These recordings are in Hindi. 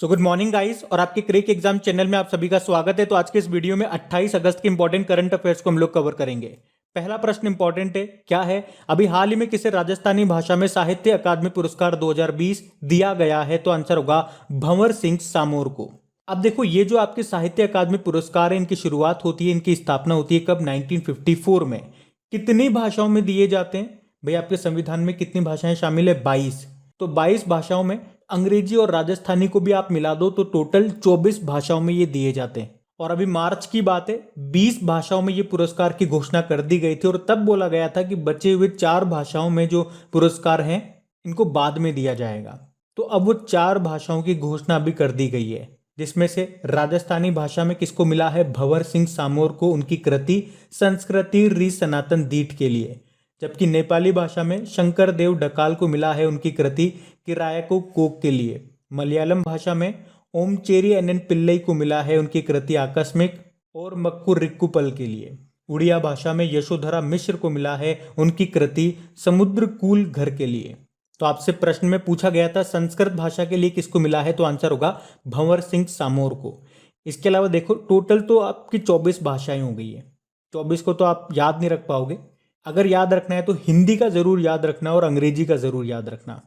सो गुड मॉर्निंग गाइस और आपके क्रिक एग्जाम चैनल में आप सभी का स्वागत है। तो आज के इस वीडियो में 28 अगस्त के इंपॉर्टेंट करंट अफेयर्स को हम लोग कवर करेंगे। पहला प्रश्न इंपॉर्टेंट है, क्या है? अभी हाल ही में किसे राजस्थानी भाषा में साहित्य अकादमी पुरस्कार 2020 दिया गया है? तो आंसर होगा भंवर सिंह सामोर को। अब देखो, ये जो आपके साहित्य अकादमी पुरस्कार है, इनकी शुरुआत होती है, इनकी स्थापना होती है कब? 1954 में। कितनी भाषाओं में दिए जाते हैं भाई? आपके संविधान में कितनी भाषाएं शामिल है? 22। तो 22 भाषाओं में अंग्रेजी और राजस्थानी को भी आप मिला दो तो टोटल 24 भाषाओं में ये दिए जाते हैं। और अभी मार्च की बात है, 20 भाषाओं में ये पुरस्कार की घोषणा कर दी गई थी और तब बोला गया था कि बचे हुए 4 भाषाओं में जो पुरस्कार हैं इनको बाद में दिया जाएगा। तो अब वो 4 भाषाओं की घोषणा भी कर दी गई है, जिसमें से राजस्थानी भाषा में किसको मिला है? भंवर सिंह सामोर को, उनकी कृति संस्कृति री सनातन दीठ के लिए। जबकि नेपाली भाषा में शंकर देव ढकाल को मिला है उनकी कृति किरायको कोक के लिए। मलयालम भाषा में ओमचेरी एन पिल्लई को मिला है उनकी कृति आकस्मिक और मक्कू रिक्कुपल के लिए। उड़िया भाषा में यशोधरा मिश्र को मिला है उनकी कृति समुद्र कूल घर के लिए। तो आपसे प्रश्न में पूछा गया था संस्कृत भाषा के लिए किसको मिला है? तो आंसर होगा भंवर सिंह सामोर को। इसके अलावा देखो, टोटल तो आपकी 24 भाषाएं हो गई है। 24 को तो आप याद नहीं रख पाओगे। अगर याद रखना है तो हिंदी का जरूर याद रखना और अंग्रेजी का जरूर याद रखना।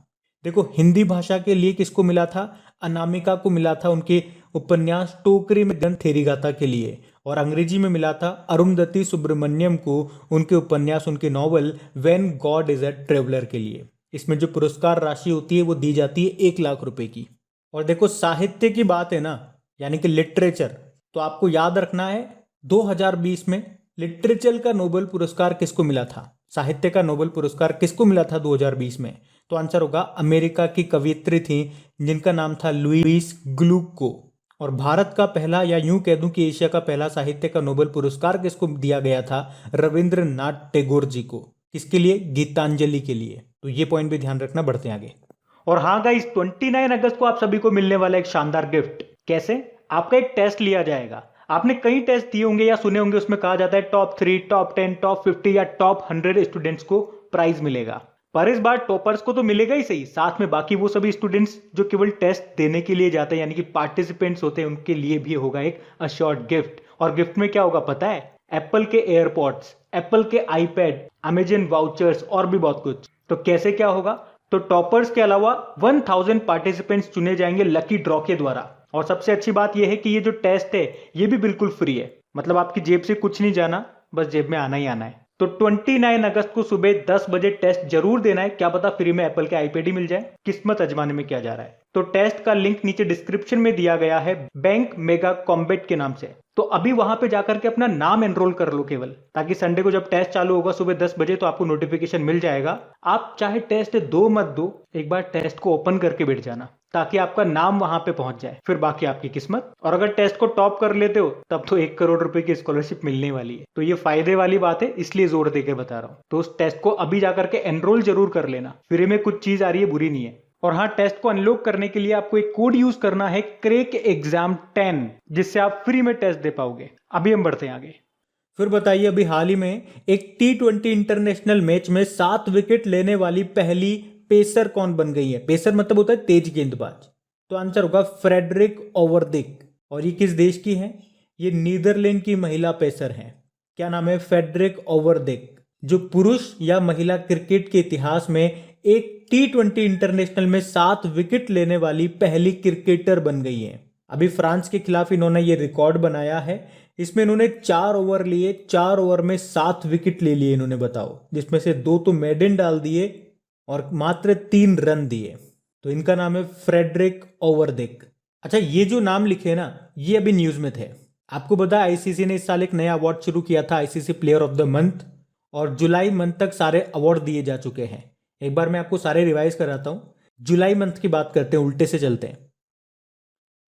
देखो, हिंदी भाषा के लिए किसको मिला था? अनामिका को मिला था उनके उपन्यास टोकरी में गन थेरी गाथा के लिए। और अंग्रेजी में मिला था अरुंधति सुब्रमण्यम को उनके उपन्यास, उनके novel when God is a traveller के लिए। इसमें जो पुरस्कार राशि होती है वो दी जाती है 1 लाख रुपए की। और देखो, साहित्य की बात है ना, यानी कि लिटरेचर, तो आपको याद रखना है 2020 में लिटरेचर का नोबेल पुरस्कार किसको मिला था? साहित्य का नोबेल पुरस्कार किसको मिला था 2020 में? तो आंसर होगा अमेरिका की कवयित्री थी जिनका नाम था लुईस ग्लूक को। और भारत का पहला, या यूं कह दूं कि एशिया का पहला साहित्य का नोबेल पुरस्कार किसको दिया गया था? रविंद्रनाथ टैगोर जी को। किसके लिए? गीतांजलि के लिए। तो ये पॉइंट भी ध्यान रखना, बढ़ते हैं आगे। और हाँ गाइस, 29 अगस्त को आप सभी को मिलने वाला एक शानदार गिफ्ट। कैसे? आपका एक टेस्ट लिया जाएगा। आपने कई टेस्ट दिए होंगे या सुने होंगे, उसमें कहा जाता है टॉप 3, टॉप 10, टॉप 50 या टॉप 100 स्टूडेंट्स को प्राइज मिलेगा। पर इस बार टॉपर्स को तो मिलेगा ही सही, साथ में बाकी वो सभी स्टूडेंट्स जो केवल टेस्ट देने के लिए जाते हैं, यानी कि पार्टिसिपेंट्स होते हैं, उनके लिए भी होगा एक अशॉर्ट गिफ्ट। और गिफ्ट में क्या होगा पता है? एप्पल के एयरपॉड्स, एप्पल के आईपैड, अमेजन वाउचर्स और भी बहुत कुछ। तो कैसे क्या होगा? तो टॉपर्स के अलावा 1000 पार्टिसिपेंट्स चुने जाएंगे लकी ड्रॉ के द्वारा। और सबसे अच्छी बात यह है कि ये जो टेस्ट है ये भी बिल्कुल फ्री है, मतलब आपकी जेब से कुछ नहीं जाना, बस जेब में आना ही आना है। तो 29 अगस्त को सुबह 10 बजे टेस्ट जरूर देना है, क्या पता फ्री में एप्पल के आईपैड ही मिल जाए। किस्मत आजमाने में क्या जा रहा है। तो टेस्ट का लिंक नीचे डिस्क्रिप्शन में दिया गया है, बैंक मेगा कॉम्बैट के नाम से। तो अभी वहां पे जाकर के अपना नाम एनरोल कर लो केवल, ताकि संडे को जब टेस्ट चालू होगा सुबह 10 बजे तो आपको नोटिफिकेशन मिल जाएगा। आप चाहे टेस्ट दो मत दो, एक बार टेस्ट को ओपन करके बैठ जाना, ताकि आपका नाम वहां पे पहुंच जाए, फिर बाकी आपकी किस्मत। और अगर टेस्ट को टॉप कर लेते हो तब तो 1 करोड़ रुपए की स्कॉलरशिप मिलने वाली है। तो ये फायदे वाली बात है, इसलिए जोर देके बता रहा हूं। तो उस टेस्ट को अभी जाकर के एनरोल जरूर कर लेना, फ्री में कुछ चीज आ रही है, बुरी नहीं है। और हाँ, टेस्ट को अनलॉक करने के लिए आपको एक कोड यूज करना है, क्रेक एग्जाम 10, जिससे आप फ्री में टेस्ट दे पाओगे। अभी हम बढ़ते हैं आगे। फिर बताइए, अभी हाल ही में एक T20 इंटरनेशनल मैच में 7 विकेट लेने वाली पहली पेसर कौन बन गई है? पेसर मतलब होता है तेज गेंदबाज। तो आंसर होगा फ्रेडरिक ओवरदिक। और ये किस देश की है? ये नीदरलैंड की महिला पेसर हैं। क्या नाम है? फ्रेडरिक ओवरदिक, जो पुरुष या महिला क्रिकेट के इतिहास में एक T20 इंटरनेशनल में 7 विकेट लेने वाली पहली क्रिकेटर बन गई है। अभी फ्रांस के खिलाफ इन्होंने ये रिकॉर्ड बनाया है। इसमें इन्होंने 4 ओवर लिए, 4 ओवर में 7 विकेट ले लिए इन्होंने, बताओ, जिसमें से 2 तो मेडन डाल दिए और मात्र 3 रन दिए। तो इनका नाम है फ्रेडरिक ओवरदिक। अच्छा, ये जो नाम लिखे ना, ये अभी न्यूज में थे। आपको पता है आईसीसी ने इस साल एक नया अवार्ड शुरू किया था, ICC player of the month, और जुलाई मंथ तक सारे अवार्ड दिए जा चुके हैं। एक बार मैं आपको सारे रिवाइज कराता हूं। जुलाई मंथ की बात करते हैं, उल्टे से चलते हैं।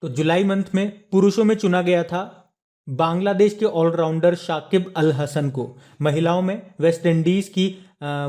तो जुलाई मंथ में पुरुषों में चुना गया था बांग्लादेश के ऑलराउंडर शाकिब अल हसन को। महिलाओं में वेस्ट इंडीज की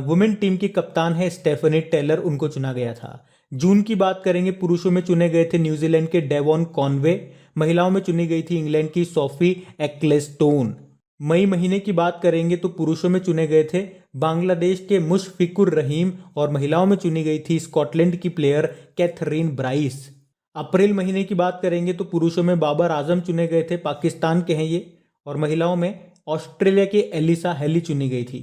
वुमेन टीम की कप्तान है स्टेफनी टेलर, उनको चुना गया था। जून की बात करेंगे, पुरुषों में चुने गए थे न्यूजीलैंड के डेवॉन कॉनवे। महिलाओं में चुनी गई थी इंग्लैंड की सोफी एक्लेस्टोन। मई महीने की बात करेंगे तो पुरुषों में चुने गए थे बांग्लादेश के मुशफिकुर रहीम, और महिलाओं में चुनी गई थी स्कॉटलैंड की प्लेयर कैथरीन ब्राइस। अप्रैल महीने की बात करेंगे तो पुरुषों में बाबर आजम चुने गए थे, पाकिस्तान के हैं ये। और महिलाओं में ऑस्ट्रेलिया की एलिसा हेली चुनी गई थी।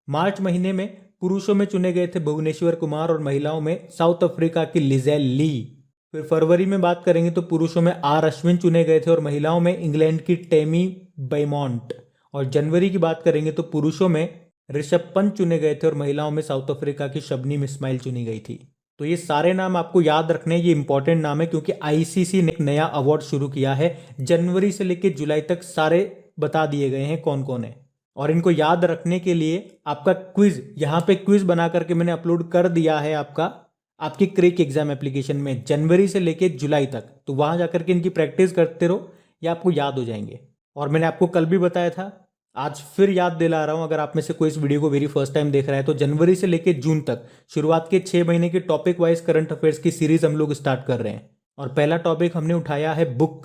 मार्च महीने में पुरुषों में चुने गए थे भुवनेश्वर कुमार और महिलाओं में साउथ अफ्रीका की लिजेल ली। फिर फरवरी में बात करेंगे तो पुरुषों में आर अश्विन चुने गए थे और महिलाओं में इंग्लैंड की टेमी बेमॉन्ट। और जनवरी की बात करेंगे तो पुरुषों में ऋषभ पंत चुने गए थे और महिलाओं में साउथ अफ्रीका की शबनीम इस्माइल चुनी गई थी। तो ये सारे नाम आपको याद रखने हैं, ये इंपॉर्टेंट नाम है क्योंकि आईसीसी ने एक नया अवार्ड शुरू किया है। जनवरी से लेकर जुलाई तक सारे बता दिए गए हैं कौन कौन है। और इनको याद रखने के लिए आपका क्विज, यहाँ पे क्विज बना करके मैंने अपलोड कर दिया है आपकी क्रेक एग्जाम एप्लीकेशन में जनवरी से लेकर जुलाई तक। तो वहां जाकर के इनकी प्रैक्टिस करते रहो, ये आपको याद हो जाएंगे। और मैंने आपको कल भी बताया था, आज फिर याद दिला रहा हूं, अगर आप में से कोई इस वीडियो को वेरी फर्स्ट टाइम देख रहा है तो जनवरी से लेकर जून तक शुरुआत के 6 महीने के टॉपिक वाइज करंट अफेयर्स की सीरीज हम लोग स्टार्ट कर रहे हैं। और पहला टॉपिक हमने उठाया है बुक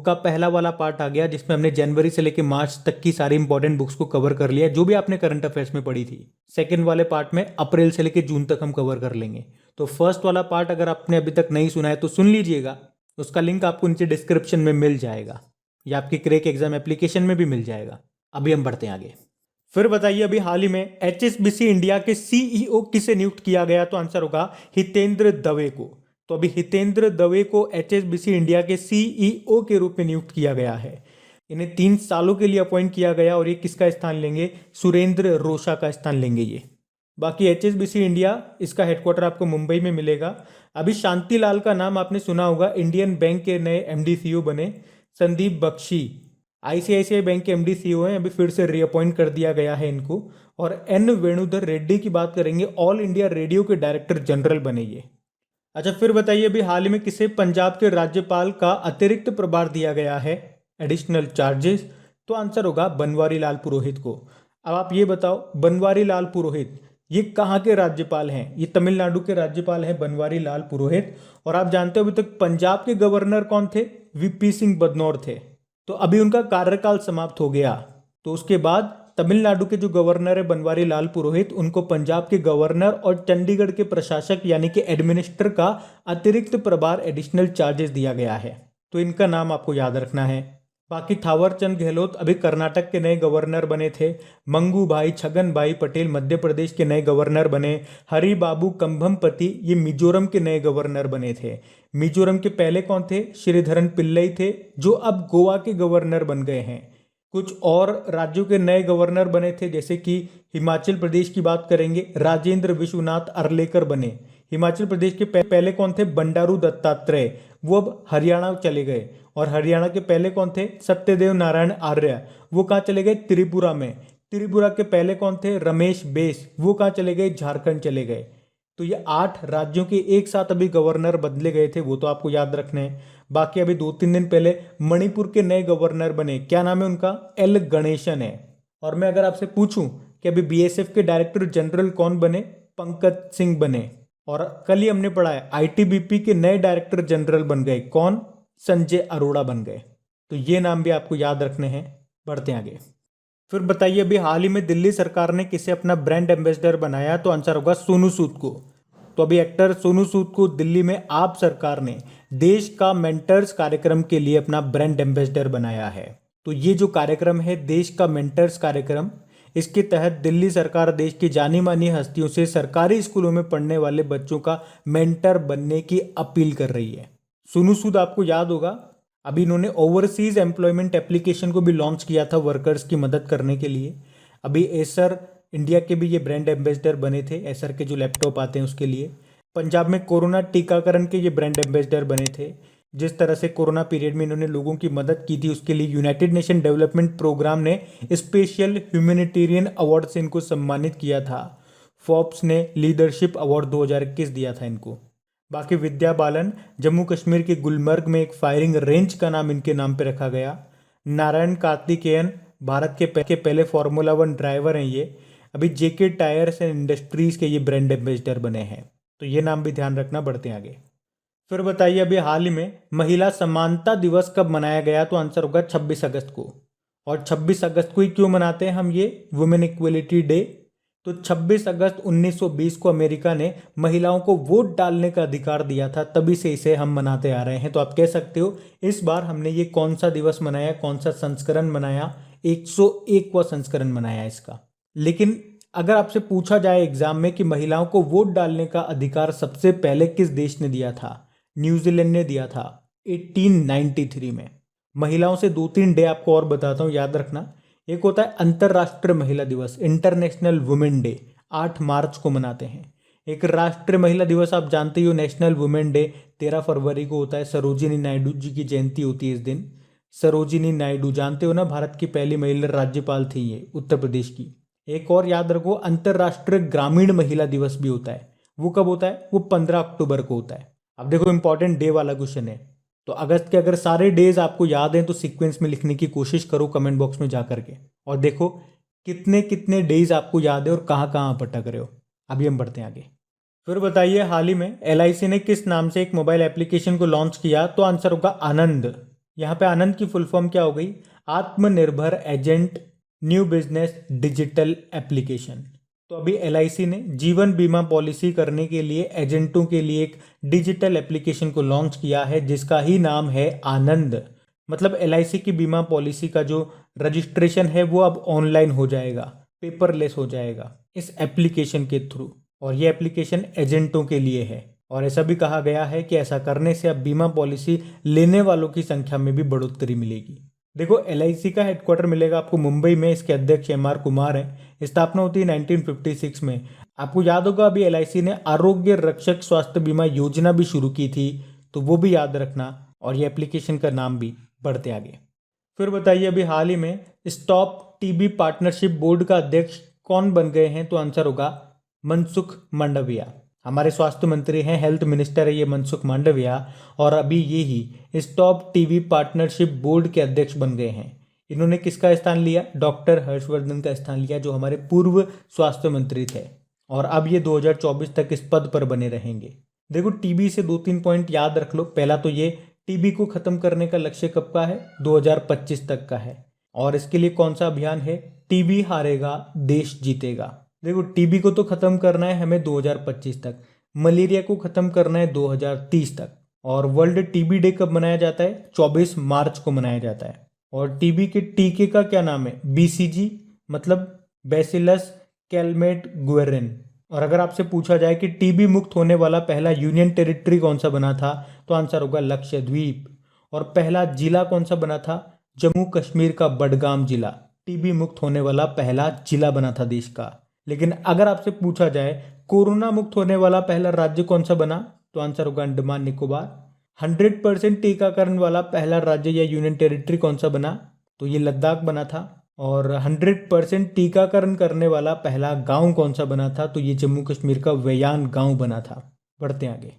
का पहला वाला पार्ट आ गया, जिसमें हमने जनवरी से लेकर मार्च तक की सारी इंपॉर्टेंट बुक्स को कवर कर लिया जो भी आपने करंट अफेयर्स में पढ़ी थी। सेकंड वाले पार्ट में अप्रैल से लेकर जून तक हम कवर कर लेंगे। तो फर्स्ट वाला पार्ट अगर आपने अभी तक नहीं सुना है तो सुन लीजिएगा, उसका लिंक आपको नीचे डिस्क्रिप्शन में मिल जाएगा या आपकी क्रेक एग्जाम एप्लीकेशन में भी मिल जाएगा। अभी हम बढ़ते हैं आगे। फिर बताइए, अभी हाल ही में एचएसबीसी इंडिया के सीईओ किसे नियुक्त किया गया? तो आंसर होगा हितेंद्र दवे को। तो अभी हितेंद्र दवे को एचएसबीसी इंडिया के सीईओ के रूप में नियुक्त किया गया है। इन्हें 3 सालों के लिए अपॉइंट किया गया और ये किसका स्थान लेंगे? सुरेंद्र रोशा का स्थान लेंगे ये। बाकी एचएसबीसी इंडिया, इसका हेडक्वार्टर आपको मुंबई में मिलेगा। अभी शांति लाल का नाम आपने सुना होगा, इंडियन बैंक के नए एमडी सीईओ बने। संदीप बख्शी आईसीआईसीआई बैंक के एमडी सीईओ हैं, अभी फिर से रीअपॉइंट कर दिया गया है इनको। और एन वेणुधर रेड्डी की बात करेंगे, ऑल इंडिया रेडियो के डायरेक्टर जनरल बने ये। अच्छा, फिर बताइए, अभी हाल ही में किसे पंजाब के राज्यपाल का अतिरिक्त प्रभार दिया गया है, एडिशनल चार्जेस? तो आंसर होगा बनवारी लाल पुरोहित को। अब आप ये बताओ, बनवारी लाल पुरोहित ये कहाँ के राज्यपाल हैं? ये तमिलनाडु के राज्यपाल हैं बनवारी लाल पुरोहित। और आप जानते हो अभी तक पंजाब के गवर्नर कौन थे? वीपी सिंह बदनौर थे। तो अभी उनका कार्यकाल समाप्त हो गया, तो उसके बाद तमिलनाडु के जो गवर्नर है बनवारी लाल पुरोहित, उनको पंजाब के गवर्नर और चंडीगढ़ के प्रशासक यानी कि एडमिनिस्ट्रेटर का अतिरिक्त प्रभार, एडिशनल चार्जेस दिया गया है। तो इनका नाम आपको याद रखना है। बाकी थावरचंद गहलोत अभी कर्नाटक के नए गवर्नर बने थे। मंगू भाई छगन भाई पटेल मध्य प्रदेश के नए गवर्नर बने। हरि बाबू कंभमपति ये मिजोरम के नए गवर्नर बने थे। मिजोरम के पहले कौन थे? श्रीधरन पिल्लई थे, जो अब गोवा के गवर्नर बन गए हैं। कुछ और राज्यों के नए गवर्नर बने थे, जैसे कि हिमाचल प्रदेश की बात करेंगे, राजेंद्र विश्वनाथ अर्लेकर बने। हिमाचल प्रदेश के पहले कौन थे? बंडारू दत्तात्रेय, वो अब हरियाणा चले गए। और हरियाणा के पहले कौन थे? सत्यदेव नारायण आर्य, वो कहाँ चले गए? त्रिपुरा में। त्रिपुरा के पहले कौन थे? रमेश बेस, वो कहाँ चले गए? झारखंड चले गए। तो ये 8 राज्यों के एक साथ अभी गवर्नर बदले गए थे, वो तो आपको याद रखने हैं। बाकी अभी 2-3 दिन पहले मणिपुर के नए गवर्नर बने, क्या नाम है उनका? एल गणेशन है। और मैं अगर आपसे पूछूं कि अभी बीएसएफ के डायरेक्टर जनरल कौन बने? पंकज सिंह बने। और कल ही हमने पढ़ा है आईटीबीपी के नए डायरेक्टर जनरल बन गए, कौन? संजय अरोड़ा बन गए। तो ये नाम भी आपको याद रखने हैं। बढ़ते हैं आगे। फिर बताइए, अभी हाल ही में दिल्ली सरकार ने किसे अपना ब्रांड एम्बेसडर बनाया? तो आंसर होगा सोनू सूद को। तो अभी एक्टर सोनू सूद को दिल्ली में आप सरकार ने देश का मेंटर्स कार्यक्रम के लिए अपना ब्रांड एम्बेसडर बनाया है। तो ये जो कार्यक्रम है देश का मेंटर्स कार्यक्रम, इसके तहत दिल्ली सरकार देश की जानी मानी हस्तियों से सरकारी स्कूलों में पढ़ने वाले बच्चों का मेंटर बनने की अपील कर रही है। सोनू सूद आपको याद होगा, अभी इन्होंने ओवरसीज एम्प्लॉयमेंट एप्लीकेशन को भी लॉन्च किया था वर्कर्स की मदद करने के लिए। अभी एसर इंडिया के भी ये ब्रांड एम्बेसडर बने थे, एसर के जो लैपटॉप आते हैं उसके लिए। पंजाब में कोरोना टीकाकरण के ये ब्रांड एम्बेसडर बने थे। जिस तरह से कोरोना पीरियड में इन्होंने लोगों की मदद की थी, उसके लिए यूनाइटेड नेशन डेवलपमेंट प्रोग्राम ने स्पेशल ह्यूमैनिटेरियन अवार्ड से इनको सम्मानित किया था। फोर्ब्स ने लीडरशिप अवार्ड 2021 दिया था इनको। बाकी विद्या बालन, जम्मू कश्मीर के गुलमर्ग में एक फायरिंग रेंज का नाम इनके नाम पे रखा गया। नारायण कार्तिकेयन भारत के पहले फार्मूला 1 ड्राइवर हैं ये। अभी जेके टायर्स एंड इंडस्ट्रीज के ये ब्रांड एम्बेसडर बने हैं। तो ये नाम भी ध्यान रखना। बढ़ते हैं आगे। फिर बताइए, अभी हाल ही में महिला समानता दिवस कब मनाया गया? तो आंसर होगा 26 अगस्त को। और 26 अगस्त को ही क्यों मनाते हैं हम ये वुमेन इक्वलिटी डे? तो 26 अगस्त 1920 को अमेरिका ने महिलाओं को वोट डालने का अधिकार दिया था, तभी से इसे हम मनाते आ रहे हैं। तो आप कह सकते हो इस बार हमने ये कौन सा दिवस मनाया, कौन सा संस्करण मनाया, 101वां संस्करण मनाया इसका। लेकिन अगर आपसे पूछा जाए एग्जाम में कि महिलाओं को वोट डालने का अधिकार सबसे पहले किस देश ने दिया था, न्यूजीलैंड ने दिया था 1893 में। महिलाओं से 2-3 डे आपको और बताता हूँ, याद रखना। एक होता है अंतर्राष्ट्रीय महिला दिवस, इंटरनेशनल वुमेन डे, 8 मार्च को मनाते हैं। एक राष्ट्रीय महिला दिवस आप जानते ही हो, नेशनल वुमेन डे 13 फरवरी को होता है। सरोजिनी नायडू जी की जयंती होती है इस दिन। सरोजिनी नायडू जानते हो ना, भारत की पहली महिला राज्यपाल थी ये, उत्तर प्रदेश की। एक और याद रखो, अंतर्राष्ट्रीय ग्रामीण महिला दिवस भी होता है। वो कब होता है? वो 15 अक्टूबर को होता है। अब देखो इंपॉर्टेंट डे वाला क्वेश्चन है, तो अगस्त के अगर सारे डेज आपको याद हैं तो सीक्वेंस में लिखने की कोशिश करो कमेंट बॉक्स में जा करके, और देखो कितने कितने डेज आपको याद है और कहाँ कहाँ आप अटक रहे हो। अभी हम बढ़ते हैं आगे। फिर बताइए, हाल ही में LIC ने किस नाम से एक मोबाइल एप्लीकेशन को लॉन्च किया? तो आंसर होगा आनंद। यहाँ पे आनंद की फुल फॉर्म क्या हो गई? आत्मनिर्भर agent new business digital application. तो अभी LIC ने जीवन बीमा पॉलिसी करने के लिए एजेंटों के लिए एक डिजिटल एप्लीकेशन को लॉन्च किया है जिसका ही नाम है आनंद। मतलब LIC की बीमा पॉलिसी का जो रजिस्ट्रेशन है वो अब ऑनलाइन हो जाएगा, पेपरलेस हो जाएगा इस एप्लीकेशन के थ्रू, और ये एप्लीकेशन एजेंटों के लिए है। और ऐसा भी कहा गया है कि ऐसा करने से अब बीमा पॉलिसी लेने वालों की संख्या में भी बढ़ोतरी मिलेगी। देखो LIC का हेडक्वार्टर मिलेगा आपको मुंबई में, इसके अध्यक्ष MR कुमार हैं। स्थापना होती है 1956 में। आपको याद होगा अभी LIC ने आरोग्य रक्षक स्वास्थ्य बीमा योजना भी शुरू की थी, तो वो भी याद रखना, और ये एप्लीकेशन का नाम भी। बढ़ते आगे। फिर बताइए, अभी हाल ही में स्टॉप TB पार्टनरशिप बोर्ड का अध्यक्ष कौन बन गए हैं? तो आंसर होगा मनसुख मांडविया। हमारे स्वास्थ्य मंत्री हैं, हेल्थ मिनिस्टर है ये मनसुख मांडविया, और अभी ये ही स्टॉप TB पार्टनरशिप बोर्ड के अध्यक्ष बन गए हैं। इन्होंने किसका स्थान लिया? डॉक्टर हर्षवर्धन का स्थान लिया, जो हमारे पूर्व स्वास्थ्य मंत्री थे, और अब ये 2024 तक इस पद पर बने रहेंगे। देखो TB से 2-3 पॉइंट याद रख लो। पहला तो ये, TB को खत्म करने का लक्ष्य कब का है? 2025 तक का है। और इसके लिए कौन सा अभियान है? TB हारेगा देश जीतेगा। देखो TB को तो खत्म करना है हमें 2025 तक, मलेरिया को खत्म करना है 2030 तक, और वर्ल्ड TB डे कब मनाया जाता है? 24 मार्च को मनाया जाता है। और TB के टीके का क्या नाम है? BCG, मतलब बैसिलस कैलमेट गुएरिन। और अगर आपसे पूछा जाए कि TB मुक्त होने वाला पहला यूनियन टेरिटरी कौन सा बना था, तो आंसर होगा लक्षद्वीप। और पहला जिला कौन सा बना था? जम्मू कश्मीर का बडगाम जिला TB मुक्त होने वाला पहला जिला बना था देश का। लेकिन अगर आपसे पूछा जाए कोरोना मुक्त होने वाला पहला राज्य कौन सा बना, तो आंसर होगा अंडमान निकोबार। 100% टीकाकरण वाला पहला राज्य या यूनियन टेरिटरी कौन सा बना, तो ये लद्दाख बना था। और 100% टीकाकरण करने वाला पहला गांव कौन सा बना था, तो ये जम्मू कश्मीर का वेयान गांव बना था। बढ़ते हैं आगे।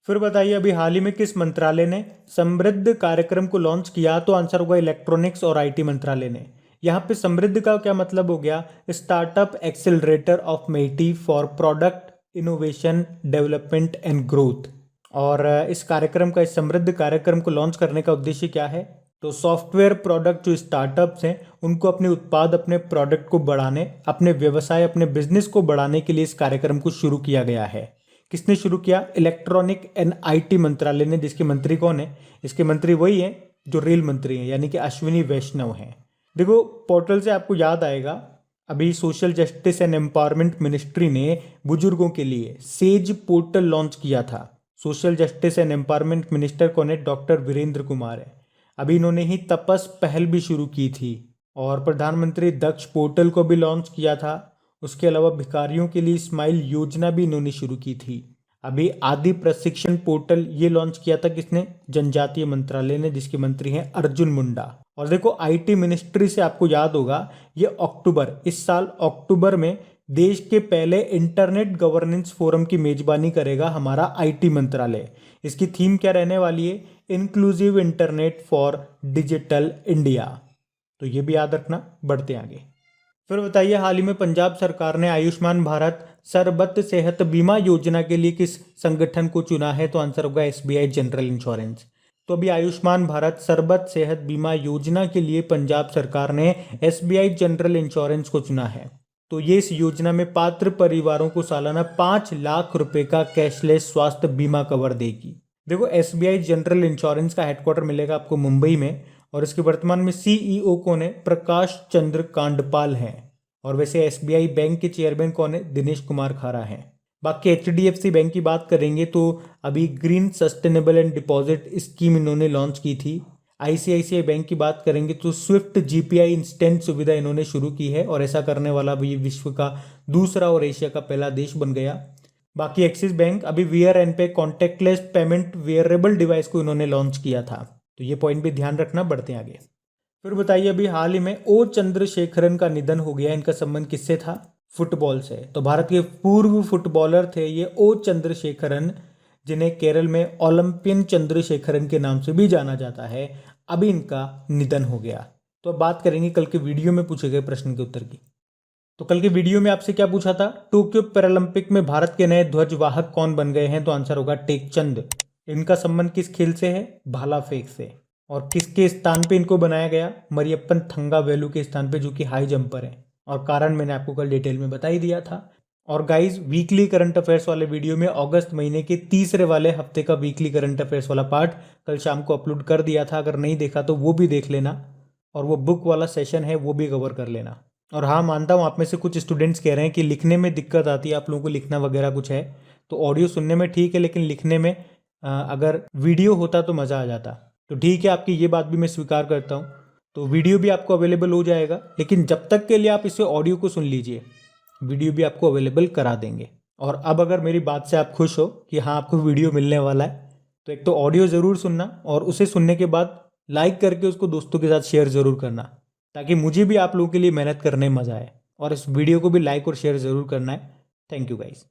फिर बताइए, अभी हाल ही में किस मंत्रालय ने समृद्ध कार्यक्रम को लॉन्च किया? तो आंसर होगा इलेक्ट्रॉनिक्स और IT मंत्रालय ने। यहाँ पे समृद्ध का क्या मतलब हो गया? Startup accelerator of MeitY for product innovation development and growth. और इस कार्यक्रम का, इस समृद्ध कार्यक्रम को लॉन्च करने का उद्देश्य क्या है? तो सॉफ्टवेयर प्रोडक्ट जो स्टार्टअप्स हैं उनको अपने उत्पाद, अपने प्रोडक्ट को बढ़ाने, अपने व्यवसाय, अपने बिजनेस को बढ़ाने के लिए इस कार्यक्रम को शुरू किया गया है। किसने शुरू किया? इलेक्ट्रॉनिक एंड IT मंत्रालय ने, जिसके मंत्री कौन है? इसके मंत्री वही हैं जो रेल मंत्री हैं, यानी कि अश्विनी वैष्णव हैं। देखो पोर्टल से आपको याद आएगा, अभी social justice and empowerment ministry ने बुजुर्गों के लिए सेज पोर्टल लॉन्च किया था। Social justice and empowerment minister कौन है? डॉक्टर वीरेंद्र कुमार है। अभी इन्होंने ही तपस पहल भी शुरू की थी, और प्रधानमंत्री दक्ष पोर्टल को भी लॉन्च किया था। उसके अलावा भिखारियों के लिए स्माइल योजना भी इन्होंने शुरू की थी। अभी आदि प्रशिक्षण पोर्टल ये लॉन्च किया था किसने? जनजातीय मंत्रालय ने, जिसके मंत्री हैं अर्जुन मुंडा। और देखो IT मिनिस्ट्री से आपको याद होगा, ये अक्टूबर, इस साल अक्टूबर में देश के पहले इंटरनेट गवर्नेंस फोरम की मेजबानी करेगा हमारा IT मंत्रालय। इसकी थीम क्या रहने वाली है? Inclusive internet for digital India. तो ये भी याद रखना। बढ़ते आगे। फिर बताइए, हाल ही में पंजाब सरकार ने आयुष्मान भारत सर्वत्र सेहत बीमा योजना के लिए किस संगठन को चुना है? तो आंसर होगा SBI जनरल इंश्योरेंस। तो अभी आयुष्मान भारत सर्वत्र सेहत बीमा योजना के लिए पंजाब सरकार ने SBI जनरल इंश्योरेंस को चुना है। तो ये इस योजना में पात्र परिवारों को सालाना 5 लाख रुपए का कैशलेस स्वास्थ्य बीमा कवर देगी। देखो, एसबीआई जनरल इंश्योरेंस का हेडक्वार्टर मिलेगा आपको मुंबई में, और इसके वर्तमान में सीईओ कौन है? प्रकाश चंद्र कांडपाल हैं। और वैसे एसबीआई बैंक के चेयरमैन कौन है? दिनेश कुमार खारा हैं। बाकी एचडीएफसी बैंक की बात करेंगे तो अभी green sustainable and deposit scheme इन्होंने लॉन्च की थी। आईसीआईसीआई बैंक की बात करेंगे तो स्विफ्ट जीपीआई इंस्टेंट सुविधा इन्होंने शुरू की है, और ऐसा करने वाला भी विश्व का दूसरा और एशिया का पहला देश बन गया। बाकी एक्सिस बैंक अभी वीआर एंड पे कॉन्टेक्टलेस पेमेंट वेयरेबल डिवाइस को इन्होंने लॉन्च किया था, तो ये पॉइंट भी ध्यान रखना। बढ़ते हैं आगे। फिर बताइए, अभी हाल ही में ओ चंद्रशेखरन का निधन हो गया। इनका संबंध किससे था? फुटबॉल से। तो भारत के पूर्व फुटबॉलर थे ये ओ चंद्रशेखरन, जिन्हें केरल में ओलंपियन चंद्रशेखरन के नाम से भी जाना जाता है। अभी इनका निधन हो गया। तो अब बात करेंगे कल के वीडियो में पूछे गए प्रश्न के उत्तर की। तो कल के वीडियो में आपसे क्या पूछा था? टोक्यो पैरालंपिक में भारत के नए ध्वजवाहक कौन बन गए हैं? तो आंसर होगा टेकचंद। इनका संबंध किस खेल से है? भाला फेंक से। और किसके स्थान पे इनको बनाया गया? मरियप्पन थंगावेलु के स्थान पे, जो कि हाई जंपर है। और कारण मैंने आपको कल डिटेल में बता ही दिया था। और गाइज, वीकली करंट अफेयर्स वाले वीडियो में अगस्त महीने के तीसरे वाले हफ्ते का वीकली करंट अफेयर्स वाला पार्ट कल शाम को अपलोड कर दिया था। अगर नहीं देखा तो वो भी देख लेना, और वो बुक वाला सेशन है वो भी कवर कर लेना। और हाँ, मानता हूँ आप में से कुछ स्टूडेंट्स कह रहे हैं कि लिखने में दिक्कत आती है, आप लोगों को लिखना वगैरह कुछ है, तो ऑडियो सुनने में ठीक है, लेकिन लिखने में अगर वीडियो होता तो मज़ा आ जाता। तो ठीक है, आपकी ये बात भी मैं स्वीकार करता हूँ। तो वीडियो भी आपको अवेलेबल हो जाएगा, लेकिन जब तक के लिए आप इसे ऑडियो को सुन लीजिए, वीडियो भी आपको अवेलेबल करा देंगे। और अब अगर मेरी बात से आप खुश हो कि हाँ आपको वीडियो मिलने वाला है, तो एक तो ऑडियो ज़रूर सुनना, और उसे सुनने के बाद लाइक करके उसको दोस्तों के साथ शेयर ज़रूर करना, ताकि मुझे भी आप लोगों के लिए मेहनत करने में मज़ा आए। और इस वीडियो को भी लाइक और शेयर ज़रूर करना है। Thank you guys.